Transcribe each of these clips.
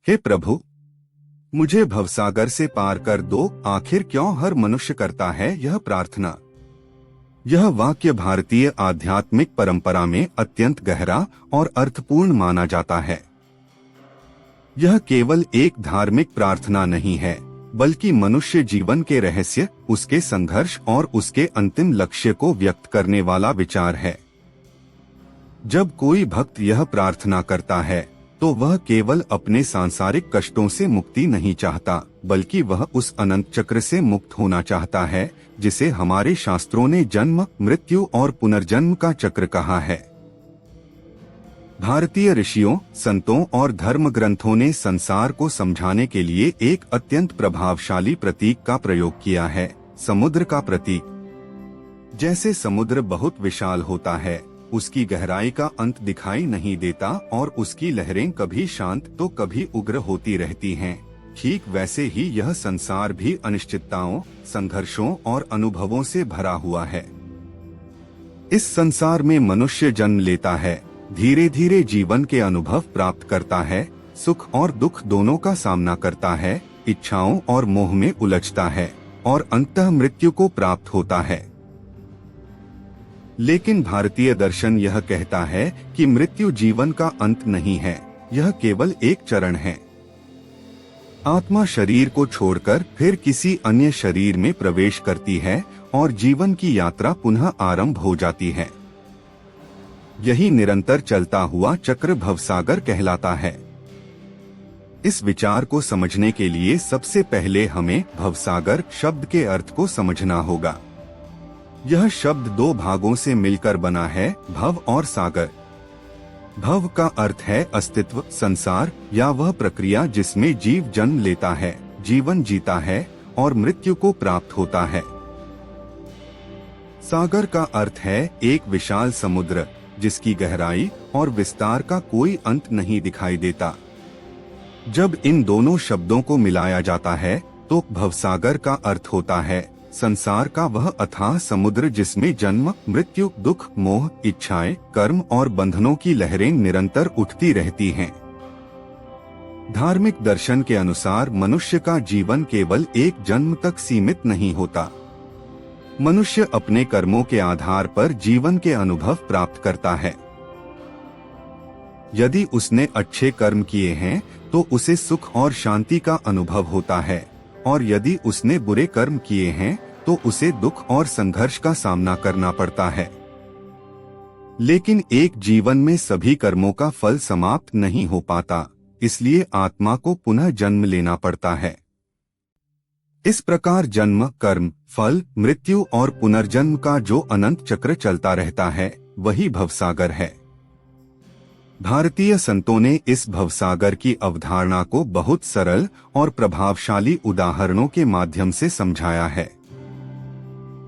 हे प्रभु, मुझे भवसागर से पार कर दो। आखिर क्यों हर मनुष्य करता है यह प्रार्थना। यह वाक्य भारतीय आध्यात्मिक परंपरा में अत्यंत गहरा और अर्थपूर्ण माना जाता है। यह केवल एक धार्मिक प्रार्थना नहीं है, बल्कि मनुष्य जीवन के रहस्य, उसके संघर्ष और उसके अंतिम लक्ष्य को व्यक्त करने वाला विचार है। जब कोई भक्त यह प्रार्थना करता है तो वह केवल अपने सांसारिक कष्टों से मुक्ति नहीं चाहता, बल्कि वह उस अनंत चक्र से मुक्त होना चाहता है जिसे हमारे शास्त्रों ने जन्म, मृत्यु और पुनर्जन्म का चक्र कहा है। भारतीय ऋषियों, संतों और धर्म ग्रंथों ने संसार को समझाने के लिए एक अत्यंत प्रभावशाली प्रतीक का प्रयोग किया है, समुद्र का प्रतीक। जैसे समुद्र बहुत विशाल होता है, उसकी गहराई का अंत दिखाई नहीं देता और उसकी लहरें कभी शांत तो कभी उग्र होती रहती हैं। ठीक वैसे ही यह संसार भी अनिश्चितताओं, संघर्षों और अनुभवों से भरा हुआ है। इस संसार में मनुष्य जन्म लेता है, धीरे धीरे जीवन के अनुभव प्राप्त करता है, सुख और दुख दोनों का सामना करता है, इच्छाओं और मोह में उलझता है और अंततः मृत्यु को प्राप्त होता है। लेकिन भारतीय दर्शन यह कहता है कि मृत्यु जीवन का अंत नहीं है, यह केवल एक चरण है। आत्मा शरीर को छोड़कर फिर किसी अन्य शरीर में प्रवेश करती है और जीवन की यात्रा पुनः आरंभ हो जाती है। यही निरंतर चलता हुआ चक्र भवसागर कहलाता है। इस विचार को समझने के लिए सबसे पहले हमें भवसागर शब्द के अर्थ को समझना होगा। यह शब्द दो भागों से मिलकर बना है, भव और सागर। भव का अर्थ है अस्तित्व, संसार या वह प्रक्रिया जिसमें जीव जन्म लेता है, जीवन जीता है और मृत्यु को प्राप्त होता है। सागर का अर्थ है एक विशाल समुद्र जिसकी गहराई और विस्तार का कोई अंत नहीं दिखाई देता। जब इन दोनों शब्दों को मिलाया जाता है तो भवसागर का अर्थ होता है संसार का वह अथाह समुद्र जिसमें जन्म, मृत्यु, दुख, मोह, इच्छाएं, कर्म और बंधनों की लहरें निरंतर उठती रहती हैं। धार्मिक दर्शन के अनुसार मनुष्य का जीवन केवल एक जन्म तक सीमित नहीं होता। मनुष्य अपने कर्मों के आधार पर जीवन के अनुभव प्राप्त करता है। यदि उसने अच्छे कर्म किए हैं तो उसे सुख और शांति का अनुभव होता है, और यदि उसने बुरे कर्म किए हैं तो उसे दुख और संघर्ष का सामना करना पड़ता है। लेकिन एक जीवन में सभी कर्मों का फल समाप्त नहीं हो पाता, इसलिए आत्मा को पुनः जन्म लेना पड़ता है। इस प्रकार जन्म, कर्म, फल, मृत्यु और पुनर्जन्म का जो अनंत चक्र चलता रहता है वही भवसागर है। भारतीय संतों ने इस भवसागर की अवधारणा को बहुत सरल और प्रभावशाली उदाहरणों के माध्यम से समझाया है।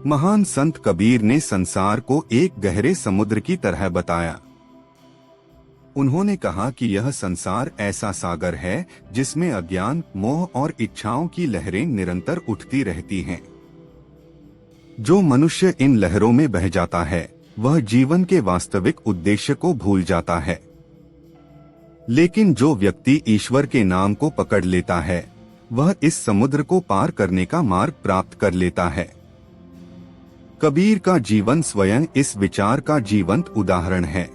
महान संत कबीर ने संसार को एक गहरे समुद्र की तरह बताया। उन्होंने कहा कि यह संसार ऐसा सागर है जिसमें अज्ञान, मोह और इच्छाओं की लहरें निरंतर उठती रहती हैं। जो मनुष्य इन लहरों में बह जाता है वह जीवन के वास्तविक उद्देश्य को भूल जाता है। लेकिन जो व्यक्ति ईश्वर के नाम को पकड़ लेता है वह इस समुद्र को पार करने का मार्ग प्राप्त कर लेता है। कबीर का जीवन स्वयं इस विचार का जीवंत उदाहरण है।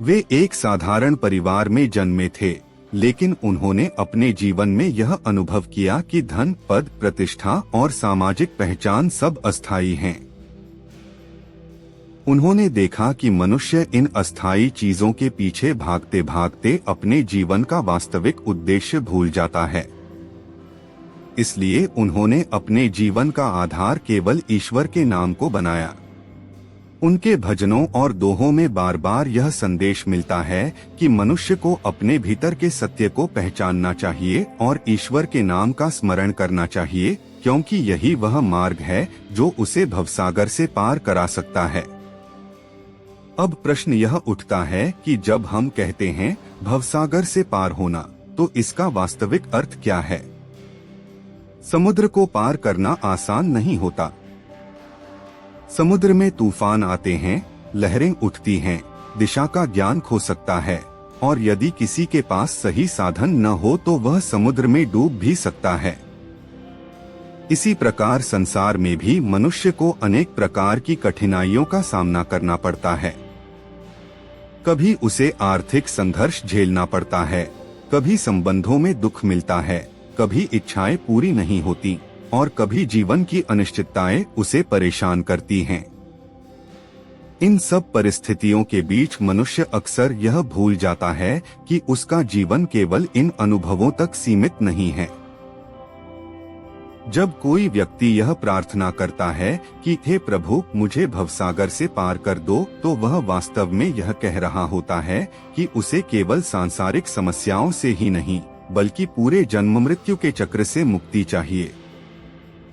वे एक साधारण परिवार में जन्मे थे, लेकिन उन्होंने अपने जीवन में यह अनुभव किया कि धन, पद, प्रतिष्ठा और सामाजिक पहचान सब अस्थायी हैं। उन्होंने देखा कि मनुष्य इन अस्थायी चीजों के पीछे भागते भागते अपने जीवन का वास्तविक उद्देश्य भूल जाता है। इसलिए उन्होंने अपने जीवन का आधार केवल ईश्वर के नाम को बनाया। उनके भजनों और दोहों में बार बार यह संदेश मिलता है कि मनुष्य को अपने भीतर के सत्य को पहचानना चाहिए और ईश्वर के नाम का स्मरण करना चाहिए, क्योंकि यही वह मार्ग है जो उसे भवसागर से पार करा सकता है। अब प्रश्न यह उठता है कि जब हम कहते हैं भवसागर से पार होना, तो इसका वास्तविक अर्थ क्या है? समुद्र को पार करना आसान नहीं होता। समुद्र में तूफान आते हैं, लहरें उठती हैं, दिशा का ज्ञान खो सकता है, और यदि किसी के पास सही साधन न हो तो वह समुद्र में डूब भी सकता है। इसी प्रकार संसार में भी मनुष्य को अनेक प्रकार की कठिनाइयों का सामना करना पड़ता है। कभी उसे आर्थिक संघर्ष झेलना पड़ता है, कभी संबंधों में दुख मिलता है, कभी इच्छाएं पूरी नहीं होती और कभी जीवन की अनिश्चितताएं उसे परेशान करती हैं। इन सब परिस्थितियों के बीच मनुष्य अक्सर यह भूल जाता है कि उसका जीवन केवल इन अनुभवों तक सीमित नहीं है। जब कोई व्यक्ति यह प्रार्थना करता है कि हे प्रभु मुझे भवसागर से पार कर दो, तो वह वास्तव में यह कह रहा होता है कि उसे केवल सांसारिक समस्याओं से ही नहीं बल्कि पूरे जन्म मृत्यु के चक्र से मुक्ति चाहिए।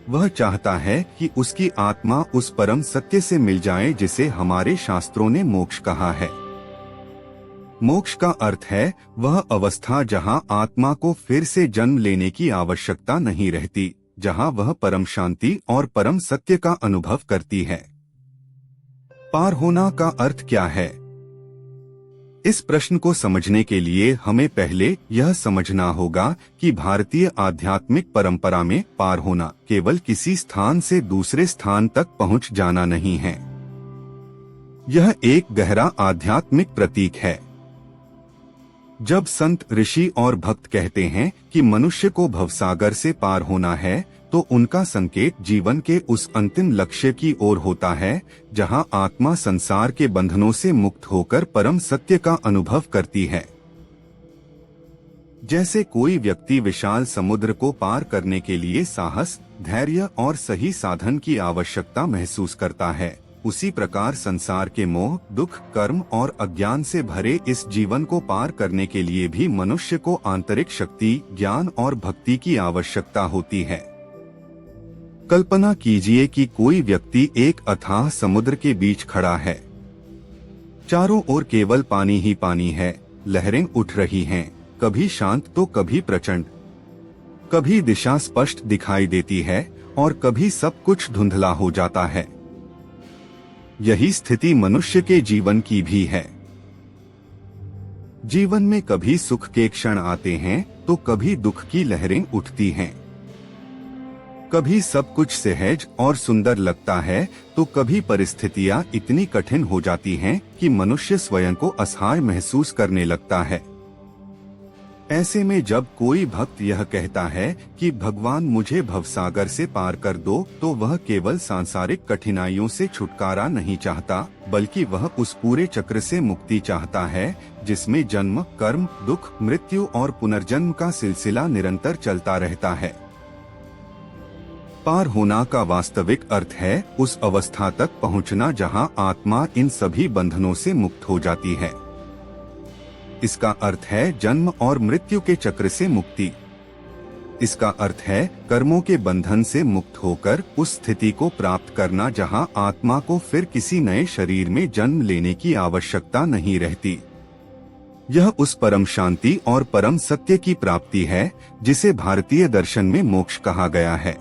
वह चाहता है कि उसकी आत्मा उस परम सत्य से मिल जाए जिसे हमारे शास्त्रों ने मोक्ष कहा है। मोक्ष का अर्थ है वह अवस्था जहां आत्मा को फिर से जन्म लेने की आवश्यकता नहीं रहती, जहां वह परम शांति और परम सत्य का अनुभव करती है। पार होना का अर्थ क्या है? इस प्रश्न को समझने के लिए हमें पहले यह समझना होगा कि भारतीय आध्यात्मिक परंपरा में पार होना केवल किसी स्थान से दूसरे स्थान तक पहुंच जाना नहीं है। यह एक गहरा आध्यात्मिक प्रतीक है। जब संत, ऋषि और भक्त कहते हैं कि मनुष्य को भवसागर से पार होना है, तो उनका संकेत जीवन के उस अंतिम लक्ष्य की ओर होता है जहां आत्मा संसार के बंधनों से मुक्त होकर परम सत्य का अनुभव करती है। जैसे कोई व्यक्ति विशाल समुद्र को पार करने के लिए साहस, धैर्य और सही साधन की आवश्यकता महसूस करता है, उसी प्रकार संसार के मोह, दुख, कर्म और अज्ञान से भरे इस जीवन को पार करने के लिए भी मनुष्य को आंतरिक शक्ति, ज्ञान और भक्ति की आवश्यकता होती है। कल्पना कीजिए कि कोई व्यक्ति एक अथाह समुद्र के बीच खड़ा है। चारों ओर केवल पानी ही पानी है, लहरें उठ रही हैं, कभी शांत तो कभी प्रचंड। कभी दिशा स्पष्ट दिखाई देती है और कभी सब कुछ धुंधला हो जाता है। यही स्थिति मनुष्य के जीवन की भी है। जीवन में कभी सुख के क्षण आते हैं तो कभी दुख की लहरें उठती हैं। कभी सब कुछ सहज और सुंदर लगता है तो कभी परिस्थितियां इतनी कठिन हो जाती हैं कि मनुष्य स्वयं को असहाय महसूस करने लगता है। ऐसे में जब कोई भक्त यह कहता है कि भगवान मुझे भवसागर से पार कर दो, तो वह केवल सांसारिक कठिनाइयों से छुटकारा नहीं चाहता बल्कि वह उस पूरे चक्र से मुक्ति चाहता है जिसमें जन्म, कर्म, दुख, मृत्यु और पुनर्जन्म का सिलसिला निरंतर चलता रहता है। पार होना का वास्तविक अर्थ है उस अवस्था तक पहुंचना जहां आत्मा इन सभी बंधनों से मुक्त हो जाती है। इसका अर्थ है जन्म और मृत्यु के चक्र से मुक्ति। इसका अर्थ है कर्मों के बंधन से मुक्त होकर उस स्थिति को प्राप्त करना जहां आत्मा को फिर किसी नए शरीर में जन्म लेने की आवश्यकता नहीं रहती। यह उस परम शांति और परम सत्य की प्राप्ति है जिसे भारतीय दर्शन में मोक्ष कहा गया है।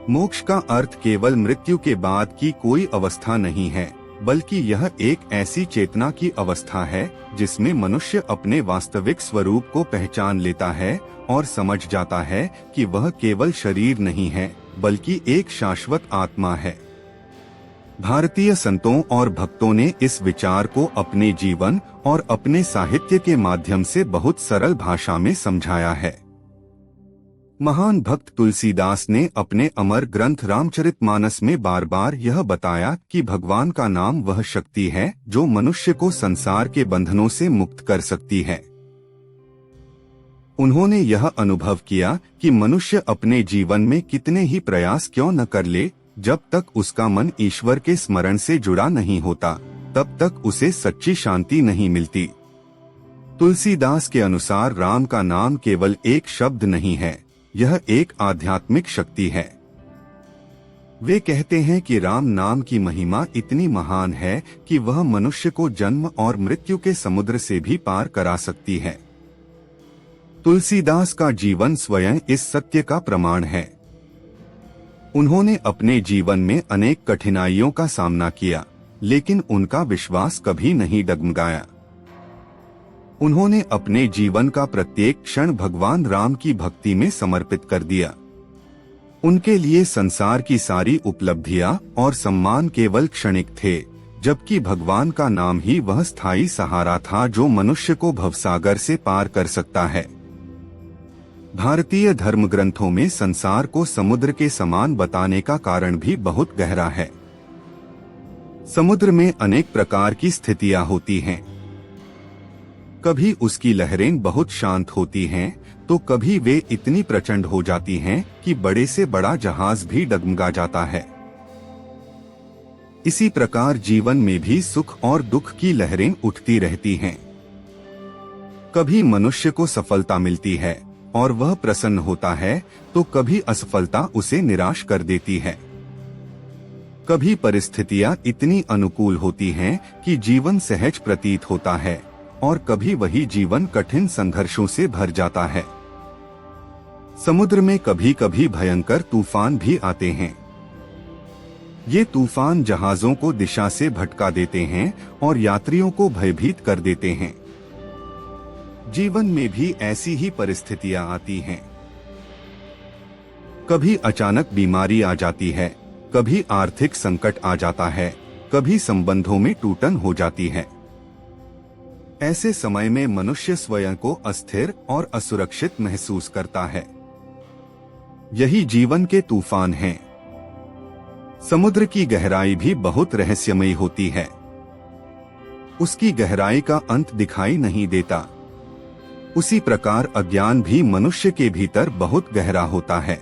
मोक्ष का अर्थ केवल मृत्यु के बाद की कोई अवस्था नहीं है, बल्कि यह एक ऐसी चेतना की अवस्था है जिसमें मनुष्य अपने वास्तविक स्वरूप को पहचान लेता है और समझ जाता है कि वह केवल शरीर नहीं है बल्कि एक शाश्वत आत्मा है। भारतीय संतों और भक्तों ने इस विचार को अपने जीवन और अपने साहित्य के माध्यम से बहुत सरल भाषा में समझाया है। महान भक्त तुलसीदास ने अपने अमर ग्रंथ रामचरितमानस में बार बार यह बताया कि भगवान का नाम वह शक्ति है जो मनुष्य को संसार के बंधनों से मुक्त कर सकती है। उन्होंने यह अनुभव किया कि मनुष्य अपने जीवन में कितने ही प्रयास क्यों न कर ले, जब तक उसका मन ईश्वर के स्मरण से जुड़ा नहीं होता, तब तक उसे सच्ची शांति नहीं मिलती। तुलसीदास के अनुसार राम का नाम केवल एक शब्द नहीं है, यह एक आध्यात्मिक शक्ति है। वे कहते हैं कि राम नाम की महिमा इतनी महान है कि वह मनुष्य को जन्म और मृत्यु के समुद्र से भी पार करा सकती है। तुलसीदास का जीवन स्वयं इस सत्य का प्रमाण है। उन्होंने अपने जीवन में अनेक कठिनाइयों का सामना किया, लेकिन उनका विश्वास कभी नहीं डगमगाया। उन्होंने अपने जीवन का प्रत्येक क्षण भगवान राम की भक्ति में समर्पित कर दिया। उनके लिए संसार की सारी उपलब्धियां और सम्मान केवल क्षणिक थे, जबकि भगवान का नाम ही वह स्थायी सहारा था जो मनुष्य को भवसागर से पार कर सकता है। भारतीय धर्म ग्रंथों में संसार को समुद्र के समान बताने का कारण भी बहुत गहरा है। समुद्र में अनेक प्रकार की स्थितियां होती हैं। कभी उसकी लहरें बहुत शांत होती हैं, तो कभी वे इतनी प्रचंड हो जाती हैं कि बड़े से बड़ा जहाज भी डगमगा जाता है। इसी प्रकार जीवन में भी सुख और दुख की लहरें उठती रहती हैं। कभी मनुष्य को सफलता मिलती है और वह प्रसन्न होता है, तो कभी असफलता उसे निराश कर देती है। कभी परिस्थितियां इतनी अनुकूल होती हैं कि जीवन सहज प्रतीत होता है, और कभी वही जीवन कठिन संघर्षों से भर जाता है। समुद्र में कभी कभी भयंकर तूफान भी आते हैं। ये तूफान जहाजों को दिशा से भटका देते हैं और यात्रियों को भयभीत कर देते हैं। जीवन में भी ऐसी ही परिस्थितियां आती हैं। कभी अचानक बीमारी आ जाती है, कभी आर्थिक संकट आ जाता है, कभी संबंधों में टूटन हो जाती है। ऐसे समय में मनुष्य स्वयं को अस्थिर और असुरक्षित महसूस करता है। यही जीवन के तूफान हैं। समुद्र की गहराई भी बहुत रहस्यमयी होती है। उसकी गहराई का अंत दिखाई नहीं देता। उसी प्रकार अज्ञान भी मनुष्य के भीतर बहुत गहरा होता है।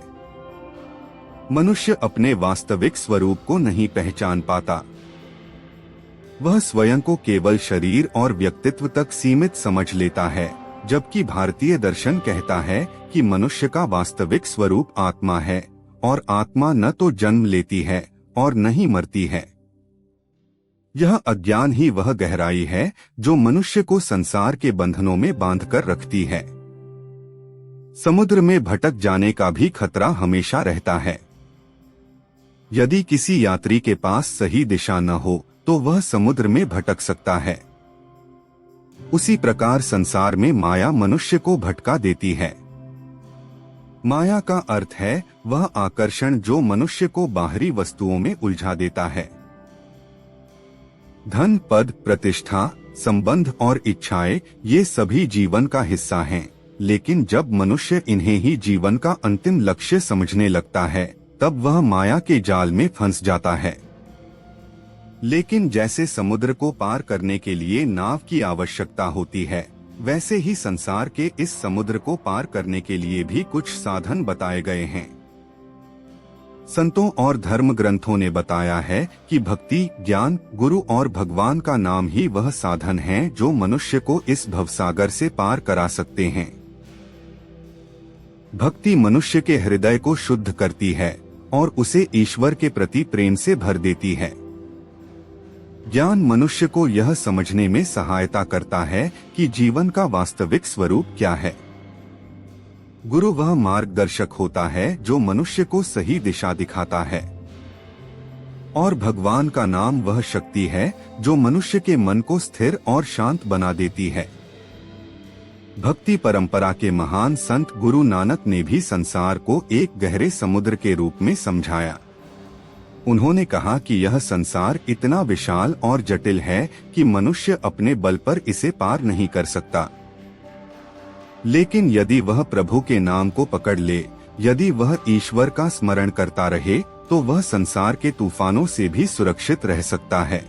मनुष्य अपने वास्तविक स्वरूप को नहीं पहचान पाता। वह स्वयं को केवल शरीर और व्यक्तित्व तक सीमित समझ लेता है, जबकि भारतीय दर्शन कहता है कि मनुष्य का वास्तविक स्वरूप आत्मा है, और आत्मा न तो जन्म लेती है और न ही मरती है। यह अज्ञान ही वह गहराई है जो मनुष्य को संसार के बंधनों में बांधकर रखती है। समुद्र में भटक जाने का भी खतरा हमेशा रहता है। यदि किसी यात्री के पास सही दिशा न हो तो वह समुद्र में भटक सकता है। उसी प्रकार संसार में माया मनुष्य को भटका देती है। माया का अर्थ है वह आकर्षण जो मनुष्य को बाहरी वस्तुओं में उलझा देता है। धन, पद, प्रतिष्ठा, संबंध और इच्छाएं ये सभी जीवन का हिस्सा हैं, लेकिन जब मनुष्य इन्हें ही जीवन का अंतिम लक्ष्य समझने लगता है, तब वह माया के जाल में फंस जाता है। लेकिन जैसे समुद्र को पार करने के लिए नाव की आवश्यकता होती है, वैसे ही संसार के इस समुद्र को पार करने के लिए भी कुछ साधन बताए गए हैं। संतों और धर्म ग्रंथों ने बताया है कि भक्ति, ज्ञान, गुरु और भगवान का नाम ही वह साधन है जो मनुष्य को इस भवसागर से पार करा सकते हैं। भक्ति मनुष्य के हृदय को शुद्ध करती है और उसे ईश्वर के प्रति प्रेम से भर देती है। ज्ञान मनुष्य को यह समझने में सहायता करता है कि जीवन का वास्तविक स्वरूप क्या है। गुरु वह मार्गदर्शक होता है जो मनुष्य को सही दिशा दिखाता है। और भगवान का नाम वह शक्ति है जो मनुष्य के मन को स्थिर और शांत बना देती है। भक्ति परंपरा के महान संत गुरु नानक ने भी संसार को एक गहरे समुद्र के रूप में समझाया। उन्होंने कहा कि यह संसार इतना विशाल और जटिल है कि मनुष्य अपने बल पर इसे पार नहीं कर सकता। लेकिन यदि वह प्रभु के नाम को पकड़ ले, यदि वह ईश्वर का स्मरण करता रहे, तो वह संसार के तूफानों से भी सुरक्षित रह सकता है।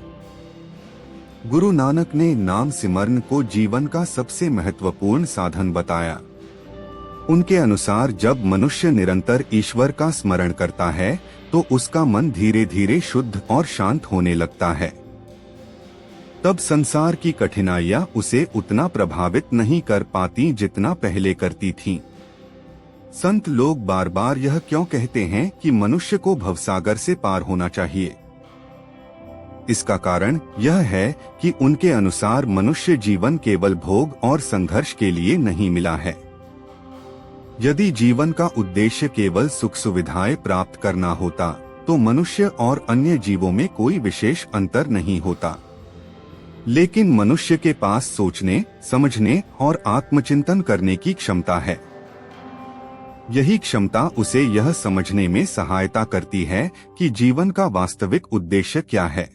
गुरु नानक ने नाम सिमरन को जीवन का सबसे महत्वपूर्ण साधन बताया। उनके अनुसार जब मनुष्य निरंतर ईश्वर का स्मरण करता है, तो उसका मन धीरे धीरे शुद्ध और शांत होने लगता है। तब संसार की कठिनाइयां उसे उतना प्रभावित नहीं कर पाती जितना पहले करती थीं। संत लोग बार बार यह क्यों कहते हैं कि मनुष्य को भवसागर से पार होना चाहिए? इसका कारण यह है कि उनके अनुसार मनुष्य जीवन केवल भोग और संघर्ष के लिए नहीं मिला है। यदि जीवन का उद्देश्य केवल सुख सुविधाएं प्राप्त करना होता, तो मनुष्य और अन्य जीवों में कोई विशेष अंतर नहीं होता। लेकिन मनुष्य के पास सोचने, समझने और आत्मचिंतन करने की क्षमता है। यही क्षमता उसे यह समझने में सहायता करती है कि जीवन का वास्तविक उद्देश्य क्या है।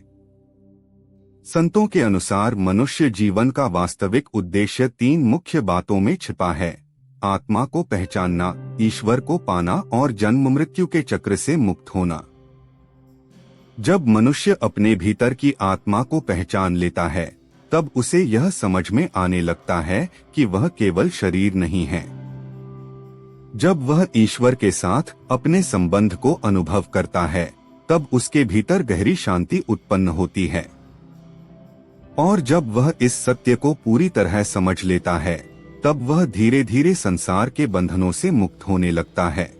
संतों के अनुसार मनुष्य जीवन का वास्तविक उद्देश्य 3 मुख्य बातों में छिपा है: आत्मा को पहचानना, ईश्वर को पाना और जन्म मृत्यु के चक्र से मुक्त होना। जब मनुष्य अपने भीतर की आत्मा को पहचान लेता है, तब उसे यह समझ में आने लगता है कि वह केवल शरीर नहीं है। जब वह ईश्वर के साथ अपने संबंध को अनुभव करता है, तब उसके भीतर गहरी शांति उत्पन्न होती है। और जब वह इस सत्य को पूरी तरह समझ लेता है, तब वह धीरे धीरे संसार के बंधनों से मुक्त होने लगता है।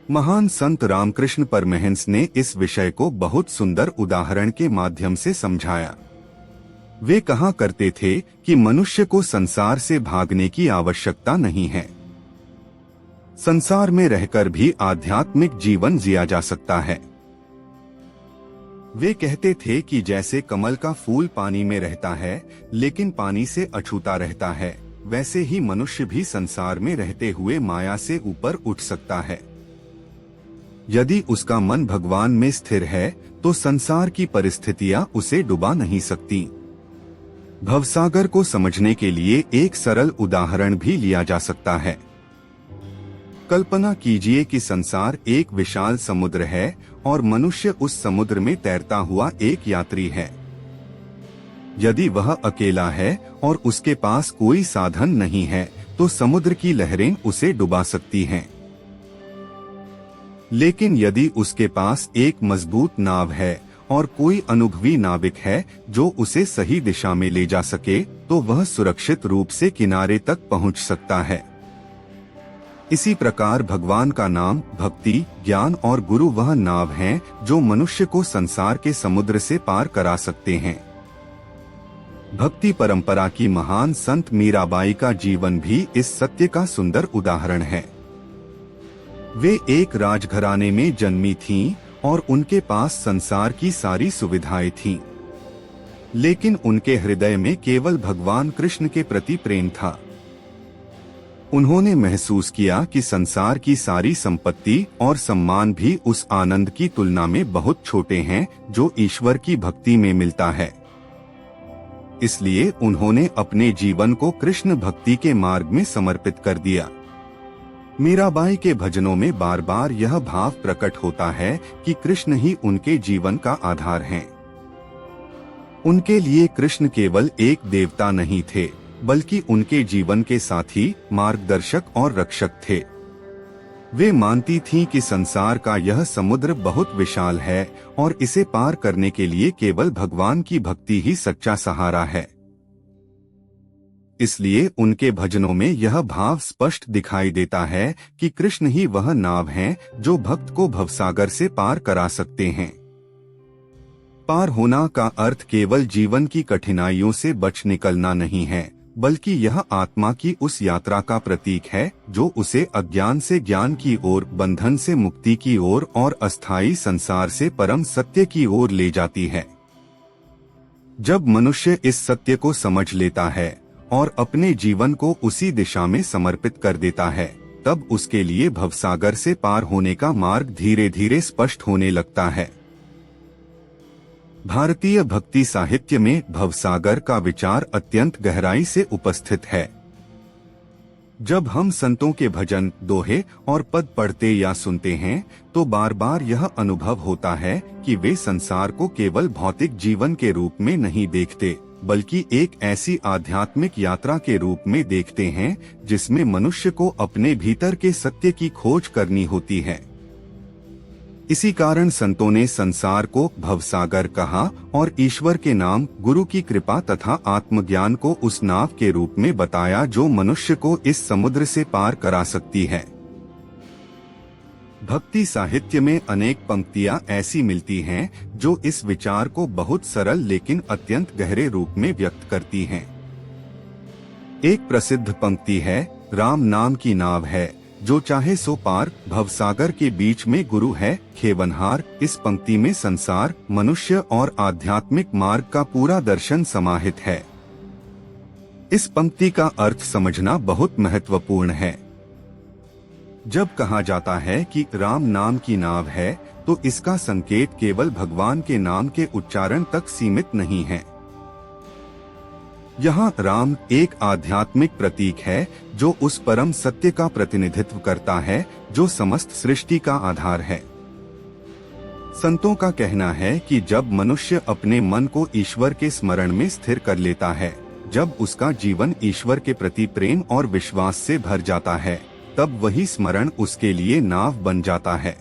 महान संत रामकृष्ण परमहंस ने इस विषय को बहुत सुंदर उदाहरण के माध्यम से समझाया। वे कहा करते थे कि मनुष्य को संसार से भागने की आवश्यकता नहीं है। संसार में रहकर भी आध्यात्मिक जीवन जिया जा सकता है। वे कहते थे कि जैसे कमल का फूल पानी में रहता है लेकिन पानी से अछूता रहता है, वैसे ही मनुष्य भी संसार में रहते हुए माया से ऊपर उठ सकता है। यदि उसका मन भगवान में स्थिर है तो संसार की परिस्थितियां उसे डुबा नहीं सकती। भवसागर को समझने के लिए एक सरल उदाहरण भी लिया जा सकता है। कल्पना कीजिए कि संसार एक विशाल समुद्र है और मनुष्य उस समुद्र में तैरता हुआ एक यात्री है। यदि वह अकेला है और उसके पास कोई साधन नहीं है तो समुद्र की लहरें उसे डुबा सकती हैं। लेकिन यदि उसके पास एक मजबूत नाव है और कोई अनुभवी नाविक है जो उसे सही दिशा में ले जा सके, तो वह सुरक्षित रूप से किनारे तक पहुंच सकता है। इसी प्रकार भगवान का नाम, भक्ति, ज्ञान और गुरु वह नाव हैं जो मनुष्य को संसार के समुद्र से पार करा सकते हैं। भक्ति परंपरा की महान संत मीराबाई का जीवन भी इस सत्य का सुंदर उदाहरण है। वे एक राजघराने में जन्मी थीं और उनके पास संसार की सारी सुविधाएं थीं, लेकिन उनके हृदय में केवल भगवान कृष्ण के प्रति प्रेम था। उन्होंने महसूस किया कि संसार की सारी संपत्ति और सम्मान भी उस आनंद की तुलना में बहुत छोटे हैं जो ईश्वर की भक्ति में मिलता है। इसलिए उन्होंने अपने जीवन को कृष्ण भक्ति के मार्ग में समर्पित कर दिया। मीराबाई के भजनों में बार बार यह भाव प्रकट होता है कि कृष्ण ही उनके जीवन का आधार हैं। उनके लिए कृष्ण केवल एक देवता नहीं थे, बल्कि उनके जीवन के साथी, मार्गदर्शक और रक्षक थे। वे मानती थीं कि संसार का यह समुद्र बहुत विशाल है और इसे पार करने के लिए केवल भगवान की भक्ति ही सच्चा सहारा है। इसलिए उनके भजनों में यह भाव स्पष्ट दिखाई देता है कि कृष्ण ही वह नाव हैं जो भक्त को भवसागर से पार करा सकते हैं। पार होना का अर्थ केवल जीवन की कठिनाइयों से बच निकलना नहीं है, बल्कि यह आत्मा की उस यात्रा का प्रतीक है जो उसे अज्ञान से ज्ञान की ओर, बंधन से मुक्ति की ओर और अस्थायी संसार से परम सत्य की ओर ले जाती है। जब मनुष्य इस सत्य को समझ लेता है और अपने जीवन को उसी दिशा में समर्पित कर देता है, तब उसके लिए भवसागर से पार होने का मार्ग धीरे धीरे स्पष्ट होने लगता है। भारतीय भक्ति साहित्य में भवसागर का विचार अत्यंत गहराई से उपस्थित है। जब हम संतों के भजन, दोहे और पद पढ़ते या सुनते हैं तो बार बार यह अनुभव होता है कि वे संसार को केवल भौतिक जीवन के रूप में नहीं देखते, बल्कि एक ऐसी आध्यात्मिक यात्रा के रूप में देखते हैं जिसमें मनुष्य को अपने भीतर के सत्य की खोज करनी होती है। इसी कारण संतों ने संसार को भवसागर कहा और ईश्वर के नाम, गुरु की कृपा तथा आत्मज्ञान को उस नाव के रूप में बताया जो मनुष्य को इस समुद्र से पार करा सकती है। भक्ति साहित्य में अनेक पंक्तियां ऐसी मिलती हैं जो इस विचार को बहुत सरल लेकिन अत्यंत गहरे रूप में व्यक्त करती हैं। एक प्रसिद्ध पंक्ति है, राम नाम की नाव है, जो चाहे सो पार भवसागर के बीच में गुरु है खेवनहार। इस पंक्ति में संसार, मनुष्य और आध्यात्मिक मार्ग का पूरा दर्शन समाहित है। इस पंक्ति का अर्थ समझना बहुत महत्वपूर्ण है। जब कहा जाता है कि राम नाम की नाव है, तो इसका संकेत केवल भगवान के नाम के उच्चारण तक सीमित नहीं है। यहाँ राम एक आध्यात्मिक प्रतीक है जो उस परम सत्य का प्रतिनिधित्व करता है जो समस्त सृष्टि का आधार है। संतों का कहना है कि जब मनुष्य अपने मन को ईश्वर के स्मरण में स्थिर कर लेता है, जब उसका जीवन ईश्वर के प्रति प्रेम और विश्वास से भर जाता है, तब वही स्मरण उसके लिए नाव बन जाता है।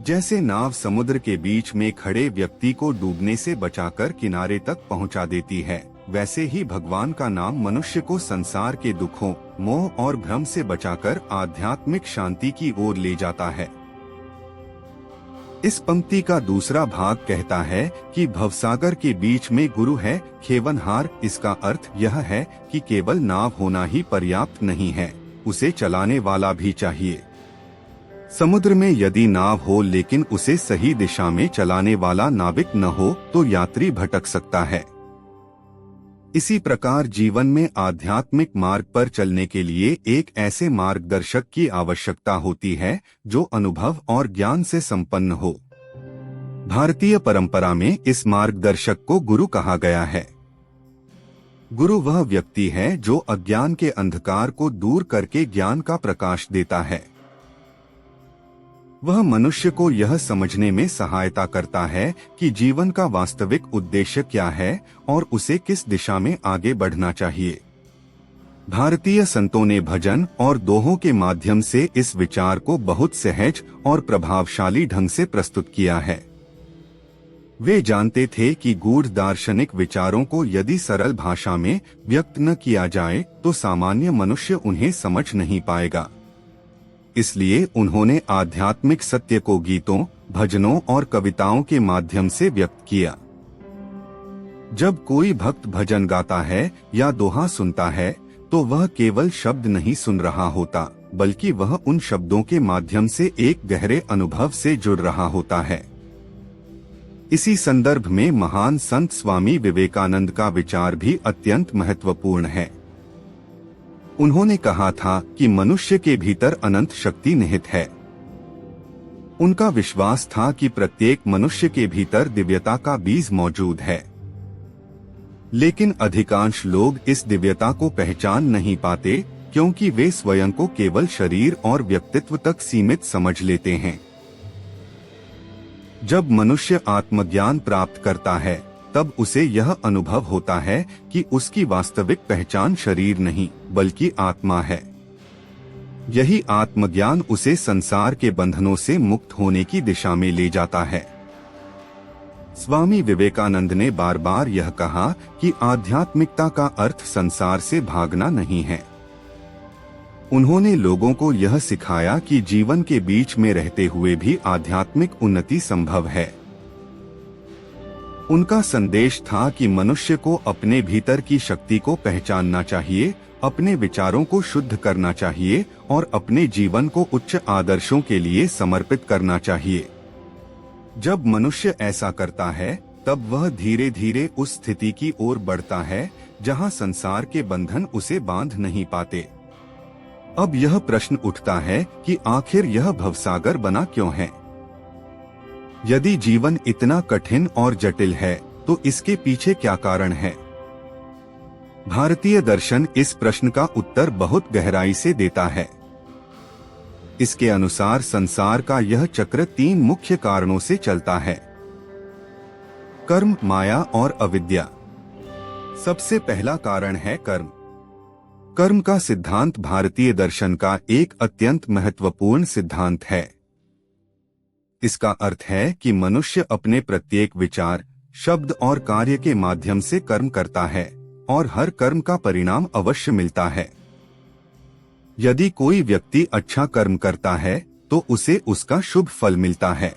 जैसे नाव समुद्र के बीच में खड़े व्यक्ति को डूबने से बचाकर किनारे तक पहुंचा देती है, वैसे ही भगवान का नाम मनुष्य को संसार के दुखों, मोह और भ्रम से बचाकर आध्यात्मिक शांति की ओर ले जाता है। इस पंक्ति का दूसरा भाग कहता है कि भवसागर के बीच में गुरु है खेवनहार। इसका अर्थ यह है कि केवल नाव होना ही पर्याप्त नहीं है, उसे चलाने वाला भी चाहिए। समुद्र में यदि नाव हो लेकिन उसे सही दिशा में चलाने वाला नाविक न हो तो यात्री भटक सकता है। इसी प्रकार जीवन में आध्यात्मिक मार्ग पर चलने के लिए एक ऐसे मार्गदर्शक की आवश्यकता होती है जो अनुभव और ज्ञान से संपन्न हो। भारतीय परंपरा में इस मार्गदर्शक को गुरु कहा गया है। गुरु वह व्यक्ति है जो अज्ञान के अंधकार को दूर करके ज्ञान का प्रकाश देता है। वह मनुष्य को यह समझने में सहायता करता है कि जीवन का वास्तविक उद्देश्य क्या है और उसे किस दिशा में आगे बढ़ना चाहिए। भारतीय संतों ने भजन और दोहों के माध्यम से इस विचार को बहुत सहज और प्रभावशाली ढंग से प्रस्तुत किया है। वे जानते थे कि गूढ़ दार्शनिक विचारों को यदि सरल भाषा में व्यक्त न किया जाए तो सामान्य मनुष्य उन्हें समझ नहीं पाएगा। इसलिए उन्होंने आध्यात्मिक सत्य को गीतों, भजनों और कविताओं के माध्यम से व्यक्त किया। जब कोई भक्त भजन गाता है या दोहा सुनता है तो वह केवल शब्द नहीं सुन रहा होता, बल्कि वह उन शब्दों के माध्यम से एक गहरे अनुभव से जुड़ रहा होता है। इसी संदर्भ में महान संत स्वामी विवेकानंद का विचार भी अत्यंत महत्वपूर्ण है। उन्होंने कहा था कि मनुष्य के भीतर अनंत शक्ति निहित है। उनका विश्वास था कि प्रत्येक मनुष्य के भीतर दिव्यता का बीज मौजूद है, लेकिन अधिकांश लोग इस दिव्यता को पहचान नहीं पाते क्योंकि वे स्वयं को केवल शरीर और व्यक्तित्व तक सीमित समझ लेते हैं। जब मनुष्य आत्मज्ञान प्राप्त करता है तब उसे यह अनुभव होता है कि उसकी वास्तविक पहचान शरीर नहीं बल्कि आत्मा है। यही आत्मज्ञान उसे संसार के बंधनों से मुक्त होने की दिशा में ले जाता है। स्वामी विवेकानंद ने बार बार यह कहा कि आध्यात्मिकता का अर्थ संसार से भागना नहीं है। उन्होंने लोगों को यह सिखाया कि जीवन के बीच में रहते हुए भी आध्यात्मिक उन्नति संभव है। उनका संदेश था कि मनुष्य को अपने भीतर की शक्ति को पहचानना चाहिए, अपने विचारों को शुद्ध करना चाहिए और अपने जीवन को उच्च आदर्शों के लिए समर्पित करना चाहिए। जब मनुष्य ऐसा करता है तब वह धीरे धीरे उस स्थिति की ओर बढ़ता है जहां संसार के बंधन उसे बांध नहीं पाते। अब यह प्रश्न उठता है कि आखिर यह भवसागर बना क्यों है? यदि जीवन इतना कठिन और जटिल है तो इसके पीछे क्या कारण है? भारतीय दर्शन इस प्रश्न का उत्तर बहुत गहराई से देता है। इसके अनुसार संसार का यह चक्र 3 मुख्य कारणों से चलता है: कर्म, माया और अविद्या। सबसे पहला कारण है कर्म। कर्म का सिद्धांत भारतीय दर्शन का एक अत्यंत महत्वपूर्ण सिद्धांत है। इसका अर्थ है कि मनुष्य अपने प्रत्येक विचार, शब्द और कार्य के माध्यम से कर्म करता है और हर कर्म का परिणाम अवश्य मिलता है। यदि कोई व्यक्ति अच्छा कर्म करता है तो उसे उसका शुभ फल मिलता है।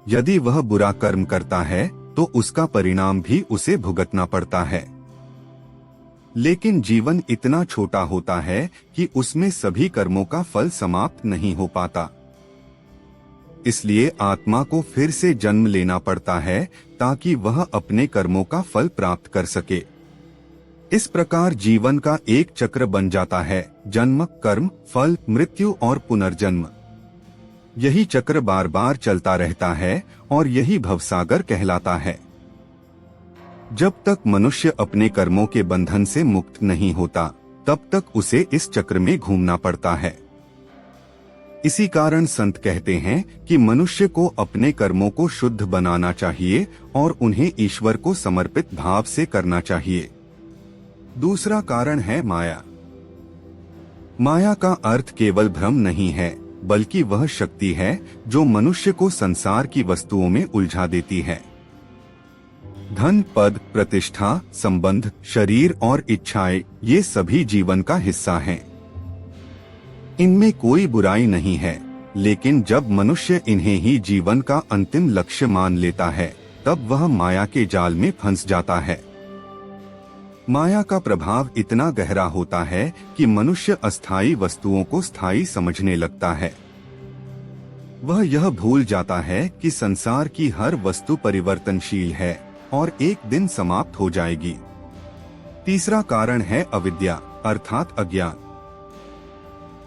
यदि वह बुरा कर्म करता है तो उसका परिणाम भी उसे भुगतना पड़ता है। लेकिन जीवन इतना छोटा होता है कि उसमें सभी कर्मों का फल समाप्त नहीं हो पाता। इसलिए आत्मा को फिर से जन्म लेना पड़ता है ताकि वह अपने कर्मों का फल प्राप्त कर सके। इस प्रकार जीवन का एक चक्र बन जाता है, जन्म, कर्म, फल, मृत्यु और पुनर्जन्म। यही चक्र बार बार चलता रहता है और यही भवसागर कहलाता है। जब तक मनुष्य अपने कर्मों के बंधन से मुक्त नहीं होता, तब तक उसे इस चक्र में घूमना पड़ता है। इसी कारण संत कहते हैं कि मनुष्य को अपने कर्मों को शुद्ध बनाना चाहिए और उन्हें ईश्वर को समर्पित भाव से करना चाहिए। दूसरा कारण है माया। माया का अर्थ केवल भ्रम नहीं है, बल्कि वह शक्ति है जो मनुष्य को संसार की वस्तुओं में उलझा देती है। धन, पद, प्रतिष्ठा, संबंध, शरीर और इच्छाएं, ये सभी जीवन का हिस्सा हैं। इनमें कोई बुराई नहीं है, लेकिन जब मनुष्य इन्हें ही जीवन का अंतिम लक्ष्य मान लेता है, तब वह माया के जाल में फंस जाता है। माया का प्रभाव इतना गहरा होता है कि मनुष्य अस्थायी वस्तुओं को स्थायी समझने लगता है। वह यह भूल जाता है कि संसार की हर वस्तु परिवर्तनशील है और एक दिन समाप्त हो जाएगी। तीसरा कारण है अविद्या अर्थात अज्ञान।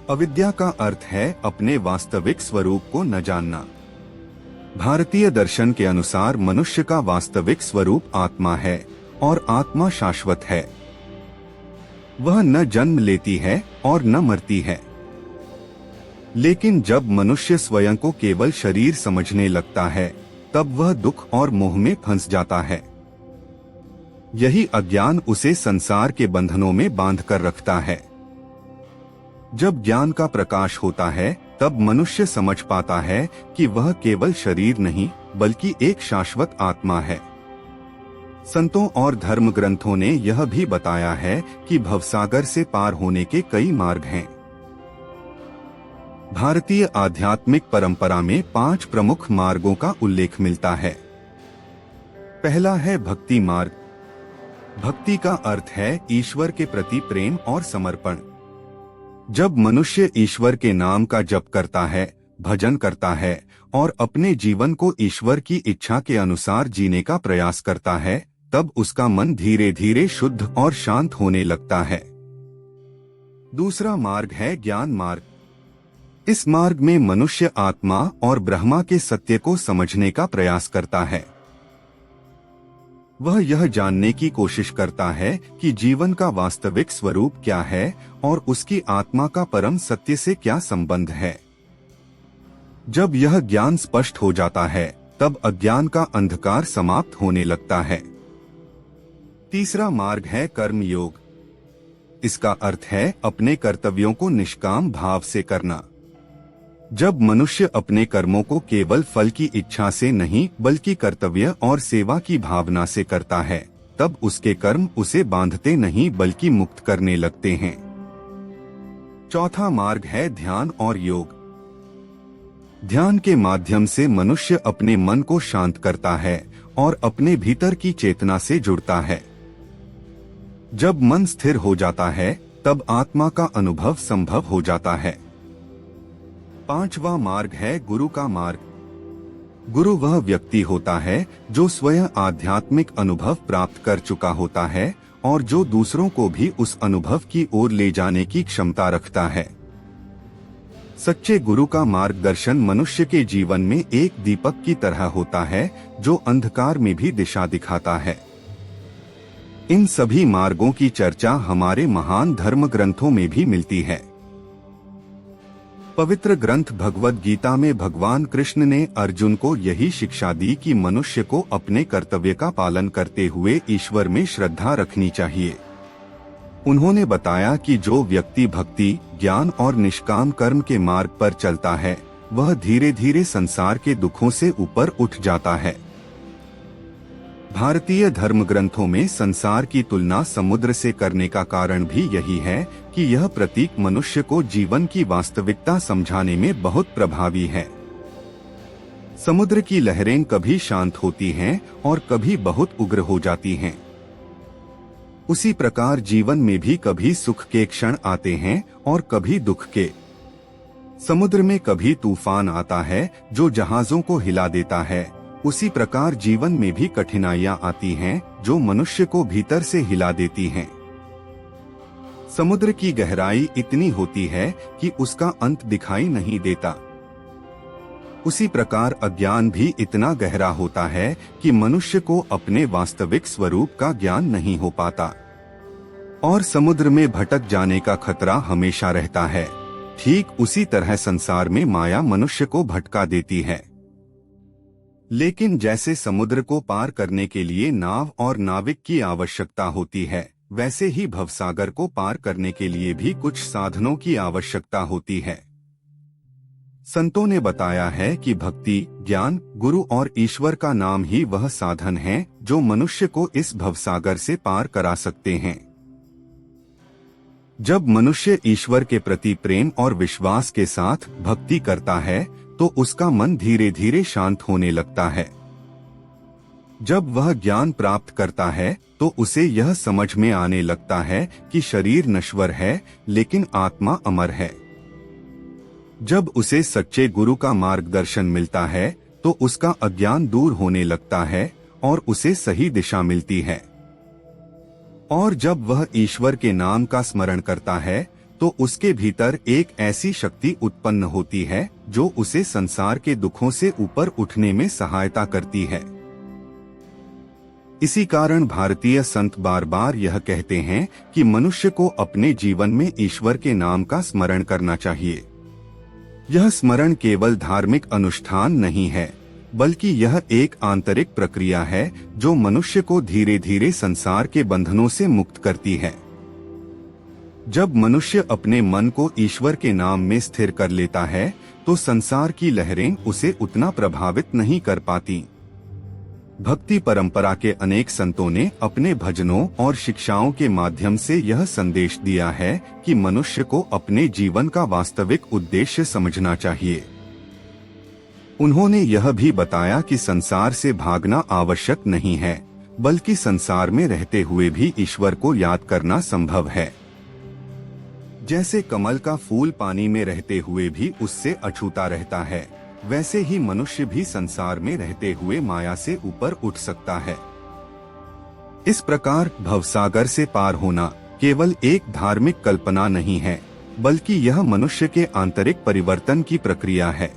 अविद्या का अर्थ है अपने वास्तविक स्वरूप को न जानना। भारतीय दर्शन के अनुसार मनुष्य का वास्तविक स्वरूप आत्मा है और आत्मा शाश्वत है। वह न जन्म लेती है और न मरती है। लेकिन जब मनुष्य स्वयं को केवल शरीर समझने लगता है, तब वह दुख और मोह में फंस जाता है। यही अज्ञान उसे संसार के बंधनों में बांध कर रखता है। जब ज्ञान का प्रकाश होता है, तब मनुष्य समझ पाता है कि वह केवल शरीर नहीं, बल्कि एक शाश्वत आत्मा है। संतों और धर्म ग्रंथों ने यह भी बताया है कि भवसागर से पार होने के कई मार्ग हैं। भारतीय आध्यात्मिक परंपरा में 5 प्रमुख मार्गों का उल्लेख मिलता है। पहला है भक्ति मार्ग। भक्ति का अर्थ है ईश्वर के प्रति प्रेम और समर्पण। जब मनुष्य ईश्वर के नाम का जप करता है, भजन करता है और अपने जीवन को ईश्वर की इच्छा के अनुसार जीने का प्रयास करता है, तब उसका मन धीरे धीरे शुद्ध और शांत होने लगता है। दूसरा मार्ग है ज्ञान मार्ग। इस मार्ग में मनुष्य आत्मा और ब्रह्मा के सत्य को समझने का प्रयास करता है। वह यह जानने की कोशिश करता है कि जीवन का वास्तविक स्वरूप क्या है और उसकी आत्मा का परम सत्य से क्या संबंध है। जब यह ज्ञान स्पष्ट हो जाता है, तब अज्ञान का अंधकार समाप्त होने लगता है। तीसरा मार्ग है कर्म योग। इसका अर्थ है अपने कर्तव्यों को निष्काम भाव से करना। जब मनुष्य अपने कर्मों को केवल फल की इच्छा से नहीं, बल्कि कर्तव्य और सेवा की भावना से करता है, तब उसके कर्म उसे बांधते नहीं बल्कि मुक्त करने लगते हैं। चौथा मार्ग है ध्यान और योग। ध्यान के माध्यम से मनुष्य अपने मन को शांत करता है और अपने भीतर की चेतना से जुड़ता है। जब मन स्थिर हो जाता है, तब आत्मा का अनुभव संभव हो जाता है। पांचवा मार्ग है गुरु का मार्ग। गुरु वह व्यक्ति होता है जो स्वयं आध्यात्मिक अनुभव प्राप्त कर चुका होता है और जो दूसरों को भी उस अनुभव की ओर ले जाने की क्षमता रखता है। सच्चे गुरु का मार्गदर्शन मनुष्य के जीवन में एक दीपक की तरह होता है जो अंधकार में भी दिशा दिखाता है। इन सभी मार्गों की चर्चा हमारे महान धर्म ग्रंथों में भी मिलती है। पवित्र ग्रंथ भगवद गीता में भगवान कृष्ण ने अर्जुन को यही शिक्षा दी कि मनुष्य को अपने कर्तव्य का पालन करते हुए ईश्वर में श्रद्धा रखनी चाहिए। उन्होंने बताया कि जो व्यक्ति भक्ति, ज्ञान और निष्काम कर्म के मार्ग पर चलता है, वह धीरे धीरे संसार के दुखों से ऊपर उठ जाता है। भारतीय धर्म ग्रंथों में संसार की तुलना समुद्र से करने का कारण भी यही है कि यह प्रतीक मनुष्य को जीवन की वास्तविकता समझाने में बहुत प्रभावी है। समुद्र की लहरें कभी शांत होती हैं और कभी बहुत उग्र हो जाती हैं। उसी प्रकार जीवन में भी कभी सुख के क्षण आते हैं और कभी दुख के। समुद्र में कभी तूफान आता है जो जहाजों को हिला देता है, उसी प्रकार जीवन में भी कठिनाइयां आती हैं जो मनुष्य को भीतर से हिला देती हैं। समुद्र की गहराई इतनी होती है कि उसका अंत दिखाई नहीं देता। उसी प्रकार अज्ञान भी इतना गहरा होता है कि मनुष्य को अपने वास्तविक स्वरूप का ज्ञान नहीं हो पाता और समुद्र में भटक जाने का खतरा हमेशा रहता है। ठीक उसी तरह संसार में माया मनुष्य को भटका देती है। लेकिन जैसे समुद्र को पार करने के लिए नाव और नाविक की आवश्यकता होती है, वैसे ही भवसागर को पार करने के लिए भी कुछ साधनों की आवश्यकता होती है। संतों ने बताया है कि भक्ति, ज्ञान, गुरु और ईश्वर का नाम ही वह साधन है जो मनुष्य को इस भवसागर से पार करा सकते हैं। जब मनुष्य ईश्वर के प्रति प्रेम और विश्वास के साथ भक्ति करता है तो उसका मन धीरे धीरे शांत होने लगता है। जब वह ज्ञान प्राप्त करता है तो उसे यह समझ में आने लगता है कि शरीर नश्वर है लेकिन आत्मा अमर है। जब उसे सच्चे गुरु का मार्गदर्शन मिलता है तो उसका अज्ञान दूर होने लगता है और उसे सही दिशा मिलती है। और जब वह ईश्वर के नाम का स्मरण करता है तो उसके भीतर एक ऐसी शक्ति उत्पन्न होती है जो उसे संसार के दुखों से ऊपर उठने में सहायता करती है। इसी कारण भारतीय संत बार बार यह कहते हैं कि मनुष्य को अपने जीवन में ईश्वर के नाम का स्मरण करना चाहिए। यह स्मरण केवल धार्मिक अनुष्ठान नहीं है, बल्कि यह एक आंतरिक प्रक्रिया है जो मनुष्य को धीरे धीरे संसार के बंधनों से मुक्त करती है। जब मनुष्य अपने मन को ईश्वर के नाम में स्थिर कर लेता है तो संसार की लहरें उसे उतना प्रभावित नहीं कर पाती। भक्ति परंपरा के अनेक संतों ने अपने भजनों और शिक्षाओं के माध्यम से यह संदेश दिया है कि मनुष्य को अपने जीवन का वास्तविक उद्देश्य समझना चाहिए। उन्होंने यह भी बताया कि संसार से भागना आवश्यक नहीं है, बल्कि संसार में रहते हुए भी ईश्वर को याद करना संभव है। जैसे कमल का फूल पानी में रहते हुए भी उससे अछूता रहता है, वैसे ही मनुष्य भी संसार में रहते हुए माया से ऊपर उठ सकता है। इस प्रकार भवसागर से पार होना केवल एक धार्मिक कल्पना नहीं है, बल्कि यह मनुष्य के आंतरिक परिवर्तन की प्रक्रिया है।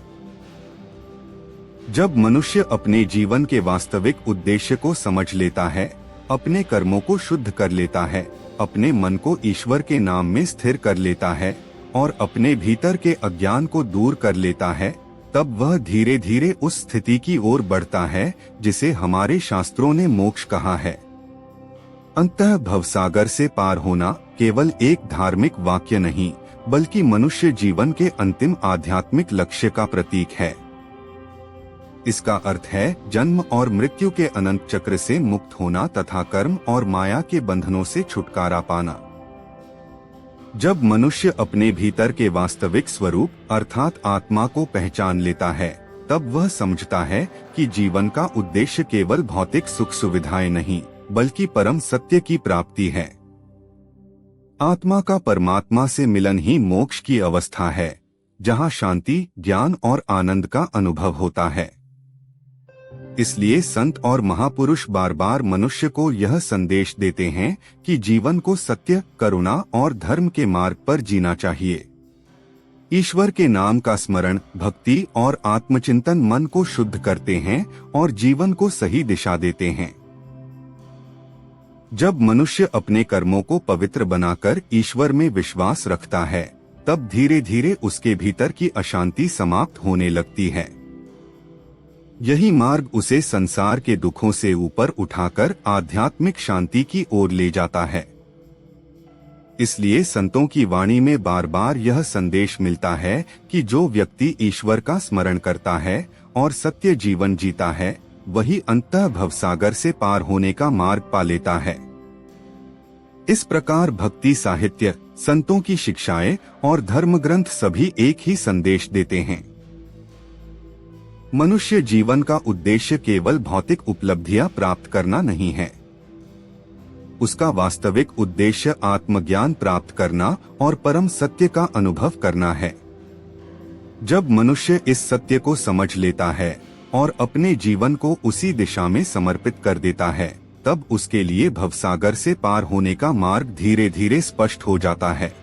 जब मनुष्य अपने जीवन के वास्तविक उद्देश्य को समझ लेता है, अपने कर्मों को शुद्ध कर लेता है, अपने मन को ईश्वर के नाम में स्थिर कर लेता है और अपने भीतर के अज्ञान को दूर कर लेता है, तब वह धीरे धीरे उस स्थिति की ओर बढ़ता है जिसे हमारे शास्त्रों ने मोक्ष कहा है। अंततः भवसागर से पार होना केवल एक धार्मिक वाक्य नहीं, बल्कि मनुष्य जीवन के अंतिम आध्यात्मिक लक्ष्य का प्रतीक है। इसका अर्थ है जन्म और मृत्यु के अनंत चक्र से मुक्त होना तथा कर्म और माया के बंधनों से छुटकारा पाना। जब मनुष्य अपने भीतर के वास्तविक स्वरूप अर्थात आत्मा को पहचान लेता है, तब वह समझता है कि जीवन का उद्देश्य केवल भौतिक सुख सुविधाएं नहीं, बल्कि परम सत्य की प्राप्ति है। आत्मा का परमात्मा से मिलन ही मोक्ष की अवस्था है, जहाँ शांति, ज्ञान और आनंद का अनुभव होता है। इसलिए संत और महापुरुष बार बार मनुष्य को यह संदेश देते हैं कि जीवन को सत्य, करुणा और धर्म के मार्ग पर जीना चाहिए। ईश्वर के नाम का स्मरण, भक्ति और आत्मचिंतन मन को शुद्ध करते हैं और जीवन को सही दिशा देते हैं। जब मनुष्य अपने कर्मों को पवित्र बनाकर ईश्वर में विश्वास रखता है, तब धीरे धीरे उसके भीतर की अशांति समाप्त होने लगती है। यही मार्ग उसे संसार के दुखों से ऊपर उठाकर आध्यात्मिक शांति की ओर ले जाता है। इसलिए संतों की वाणी में बार बार यह संदेश मिलता है कि जो व्यक्ति ईश्वर का स्मरण करता है और सत्य जीवन जीता है, वही अंततः भवसागर से पार होने का मार्ग पा लेता है। इस प्रकार भक्ति साहित्य, संतों की शिक्षाएं और धर्म ग्रंथ सभी एक ही संदेश देते हैं। मनुष्य जीवन का उद्देश्य केवल भौतिक उपलब्धियां प्राप्त करना नहीं है। उसका वास्तविक उद्देश्य आत्मज्ञान प्राप्त करना और परम सत्य का अनुभव करना है। जब मनुष्य इस सत्य को समझ लेता है और अपने जीवन को उसी दिशा में समर्पित कर देता है, तब उसके लिए भवसागर से पार होने का मार्ग धीरे धीरे स्पष्ट हो जाता है।